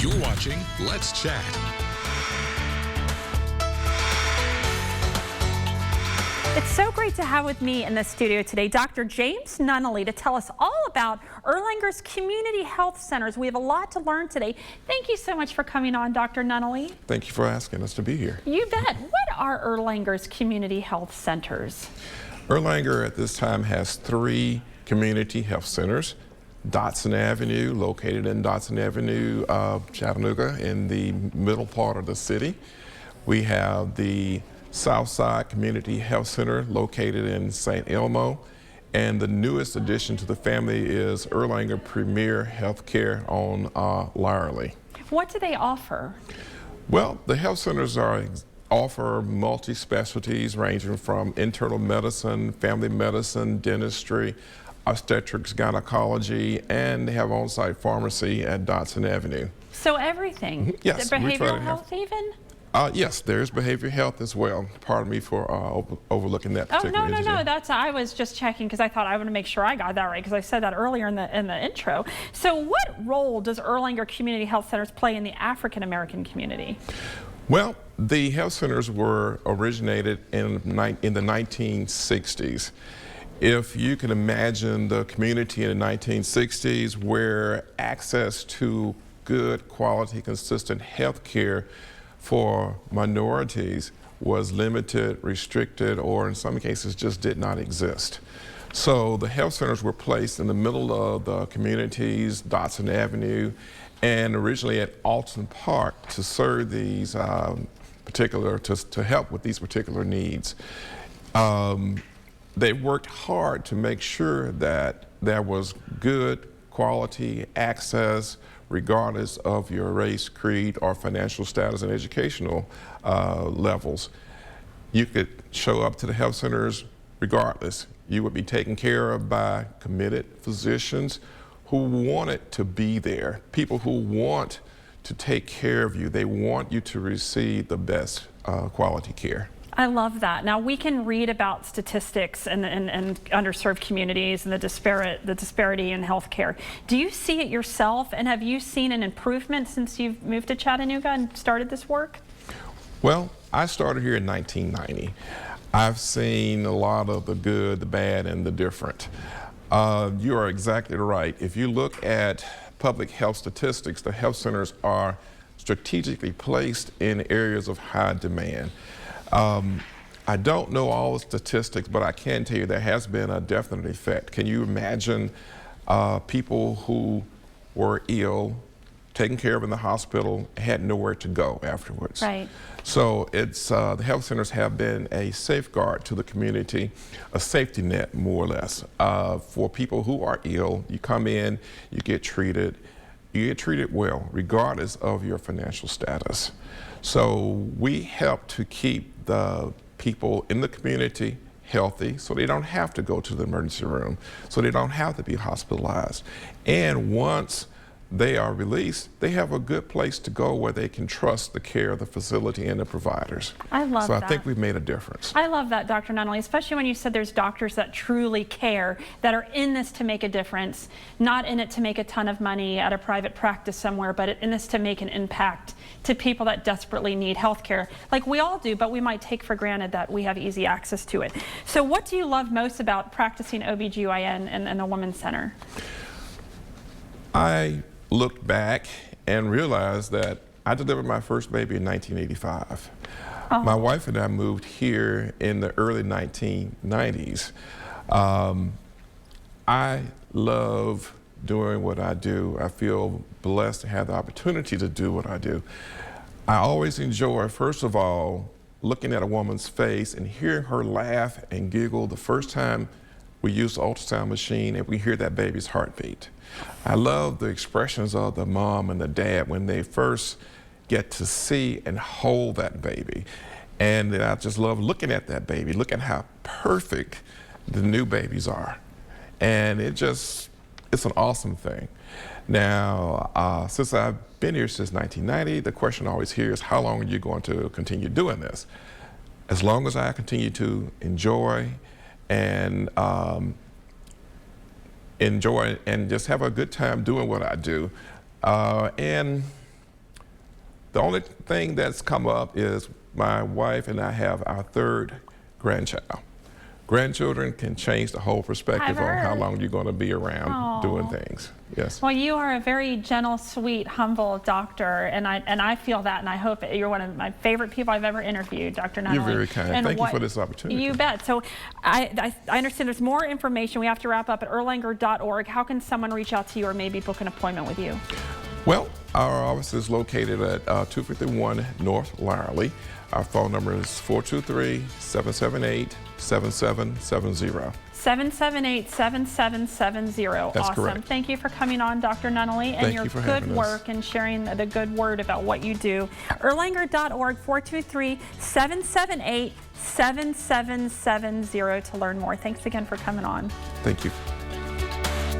You're watching Let's Chat. It's so great to have with me in the studio today Dr. James Nunnally to tell us all about Erlanger's community health centers. We have a lot to learn today. Thank you so much for coming on, Dr. Nunnally. Thank you for asking us to be here. You bet. What are Erlanger's community health centers? Erlanger at this time has 3 community health centers. Dotson Avenue, located in Dotson Avenue, Chattanooga, in the middle part of the city. We have the Southside Community Health Center located in St. Elmo. And the newest addition to the family is Erlanger Premier Healthcare on Lyerly. What do they offer? Well, the health centers offer multi-specialties ranging from internal medicine, family medicine, dentistry, obstetrics, gynecology, and they have on-site pharmacy at Dotson Avenue. So everything? Yes. Behavioral health even? Yes, there's behavioral health as well. Pardon me for overlooking that particular no. I was just checking because I thought I want to make sure I got that right because I said that earlier in the intro. So what role does Erlanger Community Health Centers play in the African American community? Well, the health centers were originated in the 1960s. If you can imagine the community in the 1960s where access to good quality, consistent health care for minorities was limited, restricted, or in some cases just did not exist. So the health centers were placed in the middle of the communities, Dotson Avenue, and originally at Alton Park to serve these to help with these particular needs. They worked hard to make sure that there was good quality access regardless of your race, creed, or financial status and educational levels. You could show up to the health centers regardless. You would be taken care of by committed physicians who wanted to be there, people who want to take care of you. They want you to receive the best quality care. I love that. Now we can read about statistics and underserved communities and the disparity in healthcare. Do you see it yourself, and have you seen an improvement since you've moved to Chattanooga and started this work? Well, I started here in 1990. I've seen a lot of the good, the bad, and the different. You are exactly right. If you look at public health statistics, the health centers are strategically placed in areas of high demand. I don't know all the statistics, but I can tell you there has been a definite effect. Can you imagine people who were ill, taken care of in the hospital, had nowhere to go afterwards? Right. So it's the health centers have been a safeguard to the community, a safety net more or less. For people who are ill, you come in, you get treated well, regardless of your financial status. So we help to keep the people in the community healthy so they don't have to go to the emergency room, so they don't have to be hospitalized. And once they are released, they have a good place to go where they can trust the care of the facility and the providers. I love that. So I think we've made a difference. I love that, Dr. Nunnally, especially when you said there's doctors that truly care, that are in this to make a difference, not in it to make a ton of money at a private practice somewhere, but in this to make an impact to people that desperately need health care, like we all do, but we might take for granted that we have easy access to it. So what do you love most about practicing OBGYN in the Women's Center? I looked back and realized that I delivered my first baby in 1985. Oh. My wife and I moved here in the early 1990s. I love doing what I do. I feel blessed to have the opportunity to do what I do. I always enjoy, first of all, looking at a woman's face and hearing her laugh and giggle the first time we use the ultrasound machine and we hear that baby's heartbeat. I love the expressions of the mom and the dad when they first get to see and hold that baby. And I just love looking at that baby, looking how perfect the new babies are. And it's an awesome thing. Now, since I've been here since 1990, the question always here is, how long are you going to continue doing this? As long as I continue to enjoy and just have a good time doing what I do. And The only thing that's come up is my wife and I have our third grandchild. Grandchildren can change the whole perspective on how long you're going to be around doing things. Yes. Well, you are a very gentle, sweet, humble doctor, and I feel that, and I hope you're one of my favorite people I've ever interviewed, Dr. Nunnally. You're very kind. And Thank you for this opportunity. You bet. So I understand there's more information. We have to wrap up at Erlanger.org. How can someone reach out to you or maybe book an appointment with you? Well, our office is located at 251 North Lyerly. Our phone number is 423-778-7770. 778-7770. That's awesome. correct. Thank you for coming on, Dr. Nunnally, and your good work and sharing the good word about what you do. Erlanger.org, 423-778-7770 to learn more. Thanks again for coming on. Thank you.